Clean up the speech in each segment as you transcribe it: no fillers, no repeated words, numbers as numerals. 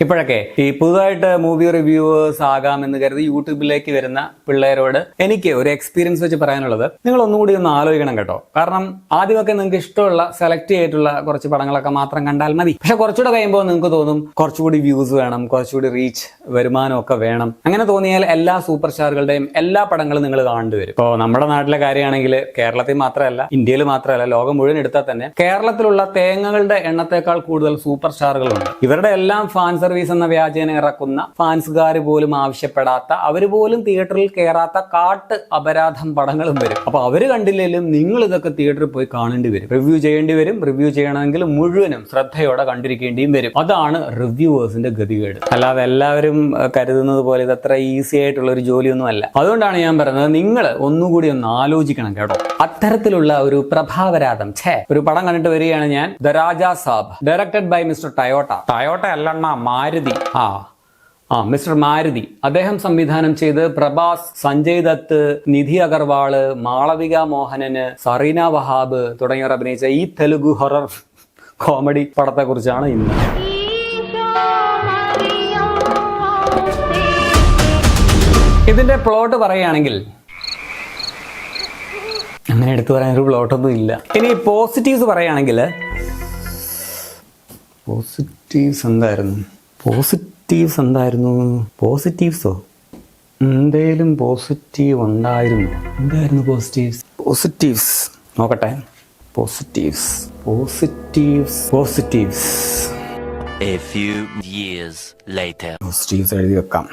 ഇപ്പോഴൊക്കെ ഈ പുതുതായിട്ട് മൂവി റിവ്യൂവേഴ്സ് ആകാമെന്ന് കരുതി യൂട്യൂബിലേക്ക് വരുന്ന പിള്ളേരോട് എനിക്ക് ഒരു എക്സ്പീരിയൻസ് വെച്ച് പറയാനുള്ളത്, നിങ്ങൾ ഒന്നുകൂടി ഒന്ന് ആലോചിക്കണം കേട്ടോ. കാരണം ആദ്യമൊക്കെ നിങ്ങൾക്ക് ഇഷ്ടമുള്ള സെലക്ട് ചെയ്തിട്ടുള്ള കുറച്ച് പടങ്ങളൊക്കെ മാത്രം കണ്ടാൽ മതി. പക്ഷെ കുറച്ചുകൂടെ കഴിയുമ്പോൾ നിങ്ങൾക്ക് തോന്നും കുറച്ചുകൂടി വ്യൂസ് വേണം, കുറച്ചുകൂടി റീച്ച് വരുമാനം ഒക്കെ വേണം. അങ്ങനെ തോന്നിയാൽ എല്ലാ സൂപ്പർ സ്റ്റാറുകളുടെയും എല്ലാ പടങ്ങളും നിങ്ങൾ കാണേണ്ടി വരും. ഇപ്പോൾ നമ്മുടെ നാട്ടിലെ കാര്യമാണെങ്കിൽ കേരളത്തിൽ മാത്രമല്ല, ഇന്ത്യയിൽ മാത്രമല്ല, ലോകം മുഴുവൻ എടുത്താൽ തന്നെ കേരളത്തിലുള്ള തേങ്ങകളുടെ എണ്ണത്തെക്കാൾ കൂടുതൽ സൂപ്പർ സ്റ്റാറുകളുണ്ട്. ഇവരുടെ എല്ലാം ഫാൻസ് സർവീസ് എന്ന വ്യാജേന ഇറക്കുന്ന ഫാൻസുകാർ പോലും ആവശ്യപ്പെടാത്ത, അവര് പോലും തിയേറ്ററിൽ കയറാത്ത കാട്ട് അപരാധം പടങ്ങളും വരും. അപ്പൊ അവര് കണ്ടില്ലെങ്കിലും നിങ്ങൾ ഇതൊക്കെ തിയേറ്ററിൽ പോയി കാണേണ്ടി വരും, റിവ്യൂ ചെയ്യേണ്ടി വരും. റിവ്യൂ ചെയ്യണമെങ്കിൽ മുഴുവനും ശ്രദ്ധയോടെ കണ്ടിരിക്കേണ്ടിയും വരും. അതാണ് റിവ്യൂവേഴ്സിന്റെ ഗതികേട്. അല്ലാതെ എല്ലാവരും കരുതുന്നത് പോലെ ഇത് അത്ര ഈസി ആയിട്ടുള്ള ഒരു ജോലിയൊന്നും അല്ല. അതുകൊണ്ടാണ് ഞാൻ പറയുന്നത്, നിങ്ങൾ ഒന്നുകൂടി ഒന്ന് ആലോചിക്കണം കേട്ടോ. അത്തരത്തിലുള്ള ഒരു പ്രഭാവരാധം ഒരു പടം കണ്ടിട്ട് വരികയാണ് ഞാൻ. The Raja Saab, directed by mister Toyota അല്ലണ്ണ മാരുതി. മിസ്റ്റർ മാരുതി. അദ്ദേഹം സംവിധാനം ചെയ്ത് പ്രഭാസ്, സഞ്ജയ് ദത്ത്, നിധി അഗർവാള്, മാളവിക മോഹനന്, സറീന വഹാബ് തുടങ്ങിയവർ അഭിനയിച്ച ഈ തെലുഗു ഹൊറർ കോമഡി പടത്തെ കുറിച്ചാണ് ഇന്ന്. ഇതിന്റെ പ്ലോട്ട് പറയുകയാണെങ്കിൽ അങ്ങനെ എടുത്തു പറയാനൊരു പ്ലോട്ടൊന്നും ഇല്ല. ഇനി പോസിറ്റീവ്സ് പറയുകയാണെങ്കിൽ, പോസിറ്റീവ്സോ എന്തേലും പോസിറ്റീവ് ഉണ്ടായിരുന്നു. എന്തായിരുന്നു പോസിറ്റീവ്സ് നോക്കട്ടെ. Positives A few years later. Positives എഴുതി വെക്കാം.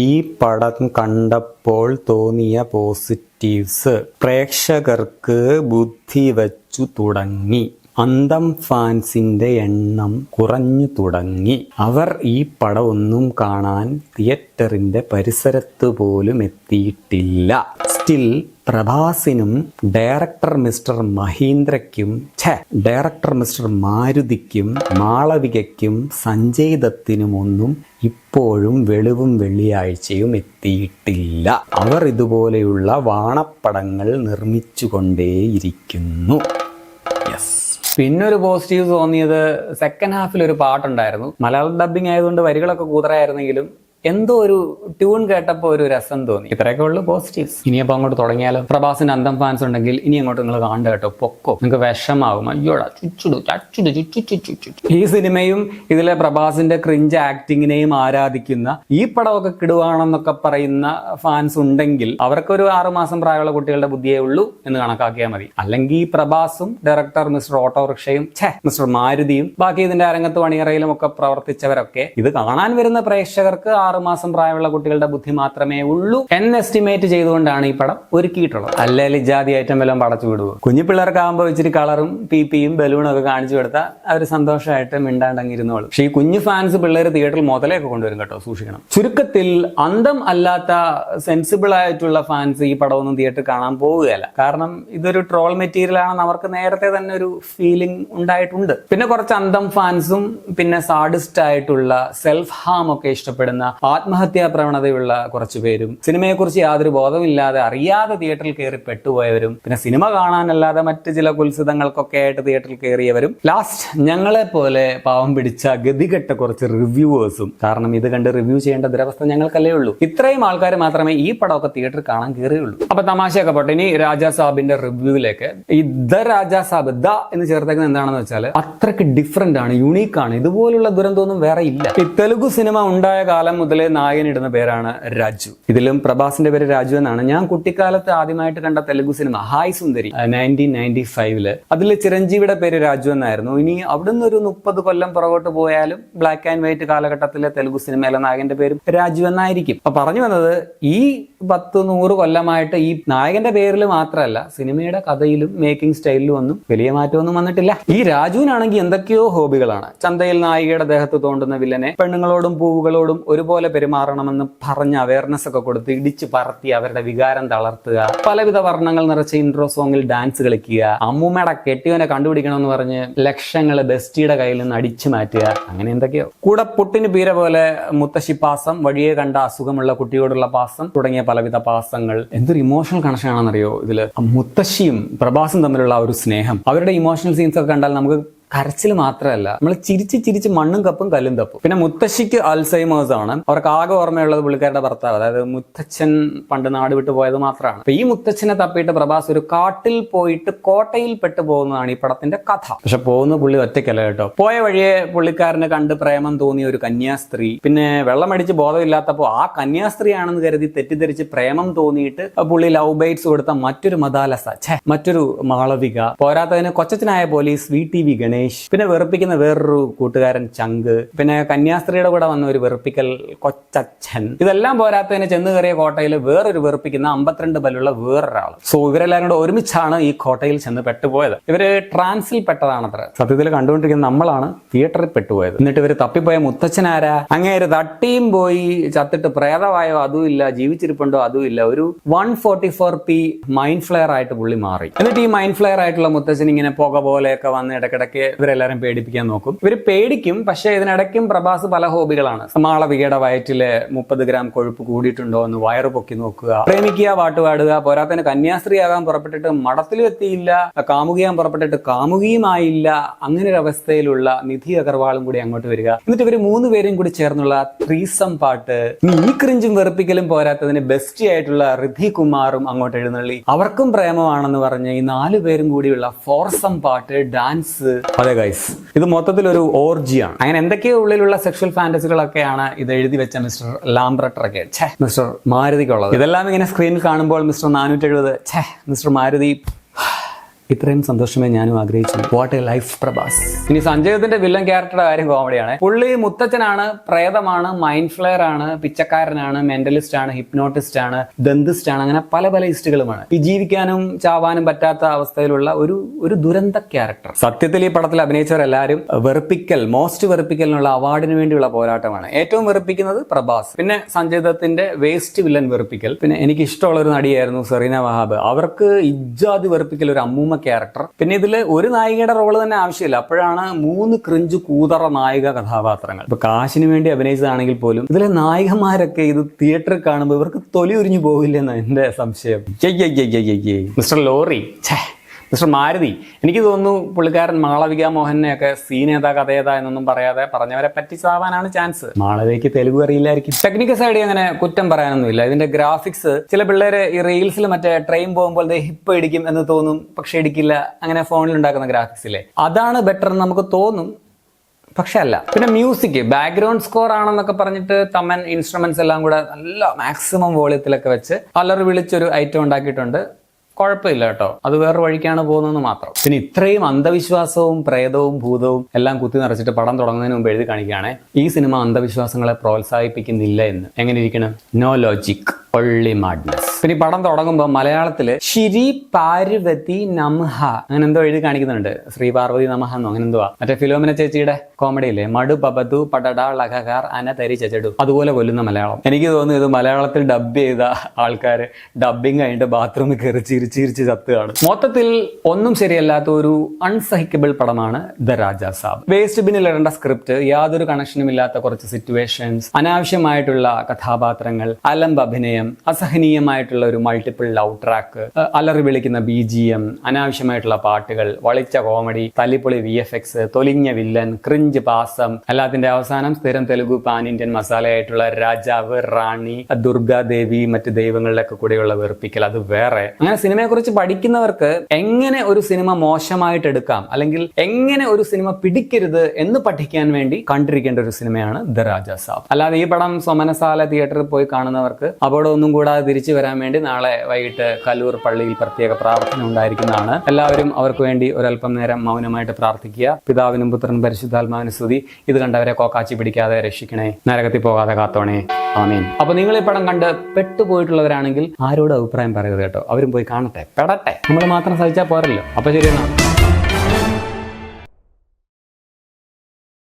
ഈ പടം കണ്ടപ്പോൾ തോന്നിയ പോസിറ്റീവ്സ്: പ്രേക്ഷകർക്ക് ബുദ്ധി വച്ചു തുടങ്ങി, അന്തം ഫാൻസിന്റെ എണ്ണം കുറഞ്ഞു തുടങ്ങി, അവർ ഈ പടം ഒന്നും കാണാൻ തിയേറ്ററിന്റെ പരിസരത്ത് പോലും എത്തിയിട്ടില്ല. സ്റ്റിൽ പ്രഭാസിനും ഡയറക്ടർ മിസ്റ്റർ മഹീന്ദ്രയ്ക്കും ഡയറക്ടർ മിസ്റ്റർ മാരുതിക്കും മാളവികയ്ക്കും സഞ്ജയ് ദത്തിനുമൊന്നും ഇപ്പോഴും വെളിവും വെള്ളിയാഴ്ചയും എത്തിയിട്ടില്ല. അവർ ഇതുപോലെയുള്ള വാണപ്പടങ്ങൾ നിർമ്മിച്ചുകൊണ്ടേയിരിക്കുന്നു. പിന്നൊരു പോസിറ്റീവ് തോന്നിയത്, സെക്കൻഡ് ഹാഫിൽ ഒരു പാട്ടുണ്ടായിരുന്നു. മലയാളം ഡബ്ബിംഗ് ആയതുകൊണ്ട് വരികളൊക്കെ കൂതറായിരുന്നെങ്കിലും എന്തോ ഒരു ട്യൂൺ കേട്ടപ്പോൾ ഒരു രസം തോന്നി. ഇത്രയൊക്കെ ഉള്ളു പോസിറ്റീവ്സ്. ഇനിയപ്പോൾ അങ്ങോട്ട് തുടങ്ങിയാലോ? പ്രഭാസിന്റെ അന്തം ഫാൻസ് ഉണ്ടെങ്കിൽ ഇനി അങ്ങോട്ട് നിങ്ങൾ കാണണ്ട കേട്ടോ, പൊക്കോ, നിങ്ങൾക്ക് വിഷമാകും. അയ്യോടാ ചുച്ചുടു. ഈ സിനിമയും ഇതിലെ പ്രഭാസിന്റെ ക്രിഞ്ച് ആക്ടിങ്ങിനെയും ആരാധിക്കുന്ന, ഈ പടമൊക്കെ കിടുവാണെന്നൊക്കെ പറയുന്ന ഫാൻസ് ഉണ്ടെങ്കിൽ അവർക്കൊരു 6 മാസം പ്രായമുള്ള കുട്ടികളുടെ ബുദ്ധിയേ ഉള്ളൂ എന്ന് കണക്കാക്കിയാൽ മതി. അല്ലെങ്കിൽ പ്രഭാസും ഡയറക്ടർ മിസ്റ്റർ ഓട്ടോറിക്ഷയും മിസ്റ്റർ മാരുതിയും ബാക്കി ഇതിന്റെ അരങ്ങത്ത് അണിയറയിലും ഒക്കെ പ്രവർത്തിച്ചവരൊക്കെ ഇത് കാണാൻ വരുന്ന പ്രേക്ഷകർക്ക് 6 മാസം പ്രായമുള്ള കുട്ടികളുടെ ബുദ്ധി മാത്രമേ ഉള്ളൂ എന്ന് എസ്റ്റിമേറ്റ് ചെയ്തുകൊണ്ടാണ് ഈ പടം ഒരുക്കിയിട്ടുള്ളത്. അല്ലെങ്കിൽ ജാതി ഐറ്റം വല്ലതും പടച്ചു വിടുവോ? കുഞ്ഞു പിള്ളേർക്കാകുമ്പോൾ ഇച്ചിരി കളറും പിയും ബലൂണും ഒക്കെ കാണിച്ചു കൊടുത്താൽ അവർ സന്തോഷമായിട്ട് മിണ്ടാണ്ടങ്ങിരുന്നോളും. പക്ഷെ ഈ കുഞ്ഞു ഫാൻസ് പിള്ളേർ തിയേറ്ററിൽ മുതലൊക്കെ കൊണ്ടുവരും കേട്ടോ, സൂക്ഷിക്കണം. ചുരുക്കത്തിൽ അന്തം അല്ലാത്ത സെൻസിബിൾ ആയിട്ടുള്ള ഫാൻസ് ഈ പടമൊന്നും തിയേറ്ററിൽ കാണാൻ പോവുകയല്ല. കാരണം ഇതൊരു ട്രോൾ മെറ്റീരിയൽ ആണെന്ന് അവർക്ക് നേരത്തെ തന്നെ ഒരു ഫീലിംഗ് ഉണ്ടായിട്ടുണ്ട്. പിന്നെ കുറച്ച് അന്തം ഫാൻസും പിന്നെ സാഡിസ്റ്റ് ആയിട്ടുള്ള സെൽഫ് ഹാം ഒക്കെ ഇഷ്ടപ്പെടുന്ന, ആത്മഹത്യാ പ്രവണതയുള്ള കുറച്ചു പേരും, സിനിമയെക്കുറിച്ച് യാതൊരു ബോധമില്ലാതെ അറിയാതെ തിയേറ്ററിൽ കയറി പെട്ടുപോയവരും, പിന്നെ സിനിമ കാണാനല്ലാതെ മറ്റ് ചില കുൽസിതങ്ങൾക്കൊക്കെ ആയിട്ട് തിയേറ്ററിൽ കയറിയവരും, ലാസ്റ്റ് ഞങ്ങളെ പോലെ പാവം പിടിച്ച ഗതികെട്ട കുറച്ച് റിവ്യൂവേഴ്സും. കാരണം ഇത് കണ്ട് റിവ്യൂ ചെയ്യേണ്ട ദുരവസ്ഥ ഞങ്ങൾക്കല്ലേ ഉള്ളൂ. ഇത്രയും ആൾക്കാർ മാത്രമേ ഈ പടമൊക്കെ തിയേറ്ററിൽ കാണാൻ കയറിയുള്ളൂ. അപ്പൊ തമാശയൊക്കെ പോട്ടെ. ഇനി രാജാ സാബിന്റെ റിവ്യൂവിലേക്ക്. ഈ ദ രാജാ സാബ് എന്ന് ചേർത്തേക്കുന്നത് എന്താണെന്ന് വെച്ചാൽ അത്രയ്ക്ക് ഡിഫറെന്റ് ആണ്, യുണീക്ക് ആണ്. ഇതുപോലുള്ള ദുരന്തമൊന്നും വേറെ ഇല്ല. ഈ തെലുഗു സിനിമ ഉണ്ടായ കാലം മുതലേ നായകനിടുന്ന പേരാണ് രാജു. ഇതിലും പ്രഭാസിന്റെ പേര് രാജു എന്നാണ്. ഞാൻ കുട്ടിക്കാലത്ത് ആദ്യമായിട്ട് കണ്ട തെലുഗു സിനിമ ഹായ് സുന്ദരി 1995 അതിൽ ചിരഞ്ജീവിയുടെ പേര് രാജു എന്നായിരുന്നു. ഇനി അവിടുന്ന് ഒരു 30 കൊല്ലം പുറകോട്ട് പോയാലും ബ്ലാക്ക് ആൻഡ് വൈറ്റ് കാലഘട്ടത്തിലെ തെലുഗു സിനിമയിലെ നായകന്റെ പേരും രാജു എന്നായിരിക്കും. അപ്പൊ പറഞ്ഞു വന്നത്, ഈ 10-100 കൊല്ലമായിട്ട് ഈ നായകന്റെ പേരിൽ മാത്രമല്ല സിനിമയുടെ കഥയിലും മേക്കിംഗ് സ്റ്റൈലിലും ഒന്നും വലിയ മാറ്റമൊന്നും വന്നിട്ടില്ല. ഈ രാജുവിനാണെങ്കിൽ എന്തൊക്കെയോ ഹോബികളാണ്. ചന്തയിൽ നായികയുടെ ദേഹത്ത് തോണ്ടുന്ന വില്ലനെ പെണ്ണുങ്ങളോടും പൂവുകളോടും ഒരുപോലെ പെരുമാറണമെന്ന് പറഞ്ഞ അവയർനെസ് ഒക്കെ കൊടുത്ത് ഇടിച്ചു പറത്തി അവരുടെ വികാരം തളർത്തുക, പലവിധ വർണ്ണങ്ങൾ നിറച്ച ഇൻട്രോ സോങ്ങിൽ ഡാൻസ് കളിക്കുക, അമ്മൂമ്മയുടെ കെട്ടിയവനെ കണ്ടുപിടിക്കണമെന്ന് പറഞ്ഞ് ലക്ഷങ്ങള് ബെസ്റ്റിയുടെ കയ്യിൽ നിന്ന് അടിച്ചു മാറ്റുക, അങ്ങനെ എന്തൊക്കെയോ. കൂടെ പുട്ടിന് പീര പോലെ മുത്തശ്ശി പാസം, വഴിയെ കണ്ട അസുഖമുള്ള കുട്ടിയോടുള്ള പാസം തുടങ്ങിയ പലവിധ പാസങ്ങൾ. എന്തൊരു ഇമോഷണൽ കണക്ഷൻ ആണെന്നറിയോ ഇതില്. മുത്തശ്ശിയും പ്രഭാസും തമ്മിലുള്ള ഒരു സ്നേഹം, അവരുടെ ഇമോഷണൽ സീൻസ് ഒക്കെ കണ്ടാൽ നമുക്ക് കരച്ചിൽ മാത്രമല്ല, നമ്മൾ ചിരിച്ച് മണ്ണും കപ്പും കല്ലും തപ്പും. പിന്നെ മുത്തശ്ശിക്ക് അൽസൈമേഴ്സ് ആണ്. അവർക്ക് ആകെ ഓർമ്മയുള്ളത് പുള്ളിക്കാരുടെ ഭർത്താവ്, അതായത് മുത്തച്ഛൻ പണ്ട് നാട് വിട്ടു പോയത് മാത്രമാണ്. അപ്പൊ ഈ മുത്തച്ഛനെ തപ്പിയിട്ട് പ്രഭാസ് ഒരു കാട്ടിൽ പോയിട്ട് കോട്ടയിൽ പെട്ടു പോകുന്നതാണ് ഈ പടത്തിന്റെ കഥ. പക്ഷെ പോകുന്ന പുള്ളി ഒറ്റയ്ക്കല്ല കേട്ടോ. പോയ വഴിയെ പുള്ളിക്കാരന് കണ്ട് പ്രേമം തോന്നിയ ഒരു കന്യാസ്ത്രീ, പിന്നെ വെള്ളമടിച്ച് ബോധമില്ലാത്തപ്പോൾ ആ കന്യാസ്ത്രീ ആണെന്ന് കരുതി തെറ്റിദ്ധരിച്ച് പ്രേമം തോന്നിയിട്ട് പുള്ളി ലവ് ബൈറ്റ്സ് കൊടുത്ത മറ്റൊരു മദാലസ, മറ്റൊരു മാളവിക, പോരാത്തതിന് കൊച്ചനായ പോലീസ് VTV ഗണേഷ്, പിന്നെ വെറുപ്പിക്കുന്ന വേറൊരു കൂട്ടുകാരൻ ചങ്ക്, പിന്നെ കന്യാസ്ത്രീയുടെ കൂടെ വന്ന ഒരു വെറുപ്പിക്കൽ കൊച്ചച്ഛൻ. ഇതെല്ലാം പോരാത്തതിന് ചെന്ന് കയറിയ കോട്ടയിൽ വേറൊരു വെറുപ്പിക്കുന്ന 52 ബലുള്ള വേറൊരാൾ. സോ ഇവരെല്ലാവരും കൂടെ ഒരുമിച്ചാണ് ഈ കോട്ടയിൽ ചെന്ന് പെട്ടുപോയത്. ഇവര് ട്രാൻസിൽ പെട്ടതാണത്ര. സത്യത്തിൽ കണ്ടുകൊണ്ടിരിക്കുന്ന നമ്മളാണ് തിയേറ്ററിൽ പെട്ടുപോയത്. എന്നിട്ട് ഇവര് തപ്പിപ്പോയ മുത്തച്ഛനാരാ? അങ്ങേര് തട്ടിയും പോയി ചത്തിട്ട് പ്രേതമായോ അതും ഇല്ല, ജീവിച്ചിരിപ്പുണ്ടോ അതും ഇല്ല. ഒരു 144p മൈൻഡ് ഫ്ലെയർ ആയിട്ട് പുള്ളി മാറി. എന്നിട്ട് ഈ മൈൻഡ് ഫ്ലെയർ ആയിട്ടുള്ള മുത്തച്ഛൻ ഇങ്ങനെ പുക പോലെയൊക്കെ വന്ന് ഇടയ്ക്കിടയ്ക്ക് ഇവരെല്ലാരും പേടിപ്പിക്കാൻ നോക്കും. ഇവര് പേടിക്കും, പക്ഷെ ഇതിനിടയ്ക്കും പ്രഭാസ് പല ഹോബികളാണ്. മാളവികയുടെ വയറ്റില് 30 ഗ്രാം കൊഴുപ്പ് കൂടിയിട്ടുണ്ടോ എന്ന് വയറ് പൊക്കി നോക്കുക, പ്രേമിക്കുക, പാട്ടുപാടുക, പോരാത്തതിന് കന്യാസ്ത്രീയാകാൻ പുറപ്പെട്ടിട്ട് മഠത്തിലും എത്തിയില്ല, കാമുകിയാൻ പുറപ്പെട്ടിട്ട് കാമുകിയുമായില്ല. അങ്ങനെ ഒരു അവസ്ഥയിലുള്ള നിധി അഗർവാളും കൂടി അങ്ങോട്ട് വരിക. എന്നിട്ട് ഇവര് 3 പേരും കൂടി ചേർന്നുള്ള ത്രീസം പാട്ട്. ഈ ക്രിഞ്ചും വെറുപ്പിക്കലും പോരാത്തതിന് ബെസ്റ്റി ആയിട്ടുള്ള ഋദ്ധി കുമാറും അങ്ങോട്ട് എഴുന്നള്ളി. അവർക്കും പ്രേമമാണെന്ന് പറഞ്ഞ് ഈ 4 പേരും കൂടിയുള്ള ഫോർസം പാട്ട്, ഡാൻസ്. അതെ ഗൈസ്, ഇത് മൊത്തത്തിൽ ഒരു ഓർജിയാണ്. അങ്ങനെ എന്തൊക്കെയോ ഉള്ളിലുള്ള സെക്ഷൽ ഫാന്റസികളൊക്കെയാണ് ഇത് എഴുതി വെച്ച മിസ്റ്റർ ലാംബ്രട്ടറൊക്കെ, മിസ്റ്റർ മാരുതിക്കുള്ളത്. ഇതെല്ലാം ഇങ്ങനെ സ്ക്രീനിൽ കാണുമ്പോൾ മിസ്റ്റർ 470, മിസ്റ്റർ മാരുതി, ഇത്രയും സന്തോഷമേ ഞാനും ആഗ്രഹിച്ചു. What A life Prabhas. ഇനി സഞ്ജയത്തിന്റെ വില്ലൻ ക്യാരക്ടറുടെ കാര്യം കോമഡിയാണ്. പുള്ളി മുത്തച്ഛനാണ്, പ്രേതമാണ്, മൈൻഡ് ഫ്ലെയർ ആണ്, പിച്ചക്കാരനാണ്, മെന്റലിസ്റ്റ് ആണ്, ഹിപ്നോട്ടിസ്റ്റ് ആണ്, ദന്തിസ്റ്റ് ആണ്, അങ്ങനെ പല ഇസ്റ്റുകളുമാണ്. ഈ ജീവിക്കാനും ചാവാനും പറ്റാത്ത അവസ്ഥയിലുള്ള ഒരു ദുരന്ത ക്യാരക്ടർ. സത്യത്തിൽ ഈ പടത്തിൽ അഭിനയിച്ചവരെല്ലാവരും വെറുപ്പിക്കൽ, മോസ്റ്റ് വെറുപ്പിക്കലിനുള്ള അവാർഡിന് വേണ്ടിയുള്ള പോരാട്ടമാണ്. ഏറ്റവും വെറുപ്പിക്കുന്നത് പ്രഭാസ്, പിന്നെ സഞ്ജയ് ദത്തിന്റെ വേസ്റ്റ് വില്ലൻ വെറുപ്പിക്കൽ, പിന്നെ എനിക്ക് ഇഷ്ടമുള്ള ഒരു നടിയായിരുന്നു സെറീന വഹാബ്. അവർക്ക് ഇജാതി വെറുപ്പിക്കൽ ഒരു അമ്മൂമ്മ ക്യാരക്ടർ. പിന്നെ ഇതില് ഒരു നായികയുടെ റോള് തന്നെ ആവശ്യമില്ല. അപ്പോഴാണ് 3 ക്രിഞ്ച് കൂതറ നായിക കഥാപാത്രങ്ങൾ. ഇപ്പൊ കാശിന് വേണ്ടി അഭിനയിച്ചതാണെങ്കിൽ പോലും ഇതിലെ നായികമാരൊക്കെ ഇത് തിയേറ്ററിൽ കാണുമ്പോൾ ഇവർക്ക് തൊലി ഉരിഞ്ഞു പോകില്ലെന്ന് എന്റെ സംശയം. മിസ്റ്റർ ലോറി, മിസ്റ്റർ മാരുതി, എനിക്ക് തോന്നുന്നു പുള്ളിക്കാരൻ മാളവിക മോഹനെയൊക്കെ സീനേതാ കഥയേതാ എന്നൊന്നും പറയാതെ പറഞ്ഞവരെ പറ്റി സാവാനാണ് ചാൻസ്. മാളവികയ്ക്ക് തെലുഗു അറിയില്ലായിരിക്കും. ടെക്നിക്കൽ സൈഡ് അങ്ങനെ കുറ്റം പറയാനൊന്നുമില്ല. ഇതിന്റെ ഗ്രാഫിക്സ്, ചില പിള്ളേര് ഈ റീൽസിൽ മറ്റേ ട്രെയിൻ പോകുമ്പോൾ ഹിപ്പ് ഇടിക്കും എന്ന് തോന്നും, പക്ഷെ ഇടിക്കില്ല. അങ്ങനെ ഫോണിൽ ഉണ്ടാക്കുന്ന ഗ്രാഫിക്സ് ഇല്ലേ, അതാണ് ബെറ്റർ എന്ന് നമുക്ക് തോന്നും, പക്ഷെ അല്ല. പിന്നെ മ്യൂസിക്, ബാക്ക്ഗ്രൗണ്ട് സ്കോർ ആണെന്നൊക്കെ പറഞ്ഞിട്ട് തമ്മൻ ഇൻസ്ട്രുമെന്റ്സ് എല്ലാം കൂടെ നല്ല മാക്സിമം വോളിയത്തിലൊക്കെ വെച്ച് അലറി വിളിച്ചൊരു ഐറ്റം ഉണ്ടാക്കിയിട്ടുണ്ട്. കുഴപ്പമില്ല കേട്ടോ, അത് വേറെ വഴിക്കാണ് പോകുന്നതെന്ന് മാത്രം. പിന്നെ ഇത്രയും അന്ധവിശ്വാസവും പ്രേതവും ഭൂതവും എല്ലാം കുത്തി നിറച്ചിട്ട് പടം തുടങ്ങുന്നതിന് മുമ്പ് എഴുതി കാണിക്കുകയാണ് ഈ സിനിമ അന്ധവിശ്വാസങ്ങളെ പ്രോത്സാഹിപ്പിക്കുന്നില്ല എന്ന്. എങ്ങനെ ഇരിക്കണം? No logic, only madness. പിന്നെ ഈ പടം തുടങ്ങുമ്പോൾ മലയാളത്തില് ശ്രീ പാർവതി നമഹ അങ്ങനെ എന്തോ എഴുതി കാണിക്കുന്നുണ്ട്. ശ്രീ പാർവതി നമഹ എന്നോ അങ്ങനെ എന്തോ. മറ്റേ ഫിലോമിന ചേച്ചിയുടെ കോമഡിയില്ലേ, മടു പബതു പടട ലഖകാർ അന തരി ചെച്ചടു, അതുപോലെ കൊല്ലുന്ന മലയാളം. എനിക്ക് തോന്നുന്നു ഇത് മലയാളത്തിൽ ഡബ് ചെയ്ത ആൾക്കാർ ഡബിങ് കഴിഞ്ഞിട്ട് ബാത്റൂമിൽ കയറി ചിരിച്ചിരിച്ച് ചത്തുകയാണ്. മൊത്തത്തിൽ ഒന്നും ശരിയല്ലാത്ത ഒരു അൺസഹിക്കബിൾ പടമാണ് ദ രാജാ സാബ്. വേസ്റ്റ് ബിന്നിൽ ഇടേണ്ട സ്ക്രിപ്റ്റ്, യാതൊരു കണക്ഷനും ഇല്ലാത്ത കുറച്ച് സിറ്റുവേഷൻസ്, അനാവശ്യമായിട്ടുള്ള കഥാപാത്രങ്ങൾ, അലമ്പ് അഭിനയം, അസഹനീയമായിട്ടുള്ള ഒരു മൾട്ടിപ്പിൾ ലവ് ട്രാക്ക്, അലറി വിളിക്കുന്ന BGM, അനാവശ്യമായിട്ടുള്ള പാട്ടുകൾ, വളിച്ച കോമഡി, തല്ലിപ്പൊളി VFX, തൊലിഞ്ഞ വില്ലൻ, ക്രിഞ്ച് പാസം, എല്ലാത്തിന്റെ അവസാനം സ്ഥിരം തെലുഗു പാൻ ഇന്ത്യൻ മസാലയായിട്ടുള്ള രാജാവ്, റാണി, ദുർഗാദേവി, മറ്റ് ദൈവങ്ങളുടെ ഒക്കെ കൂടെയുള്ള വെറുപ്പിക്കൽ, അത് വേറെ. അങ്ങനെ സിനിമയെ കുറിച്ച് പഠിക്കുന്നവർക്ക് എങ്ങനെ ഒരു സിനിമ മോശമായിട്ട് എടുക്കാം, അല്ലെങ്കിൽ എങ്ങനെ ഒരു സിനിമ പിടിക്കരുത് എന്ന് പഠിക്കാൻ വേണ്ടി കണ്ടിരിക്കേണ്ട ഒരു സിനിമയാണ് ദ രാജാ സാബ്. അല്ലാതെ ഈ പടം സോമനസാല തിയേറ്ററിൽ പോയി കാണുന്നവർക്ക് അപകടം ഒന്നും കൂടാതെ തിരിച്ചു വരാൻ വേണ്ടി നാളെ വൈകിട്ട് കലൂർ പള്ളിയിൽ പ്രത്യേക പ്രാർത്ഥന ഉണ്ടായിരിക്കുന്നതാണ്. എല്ലാവരും അവർക്ക് വേണ്ടി ഒരല്പം നേരം മൗനമായിട്ട് പ്രാർത്ഥിക്കുക. പിതാവിനും പുത്രനും പരിശുദ്ധാത്മാവിനും സ്തുതി. ഇത് കണ്ടവരെ കോക്കാച്ചി പിടിക്കാതെ രക്ഷിക്കണേ, നരകത്തിൽ പോകാതെ കാത്തോണേ, ആമേൻ. അപ്പൊ നിങ്ങൾ ഈ പടം കണ്ട് പെട്ടുപോയിട്ടുള്ളവരാണെങ്കിൽ ആരോടും അഭിപ്രായം പറയരുത് കേട്ടോ. അവരും പോയി കാണട്ടെ, പെടട്ടെ. നമ്മൾ മാത്രം സഹിച്ചാൽ പോരല്ലോ. അപ്പൊ ശരി എന്നാ.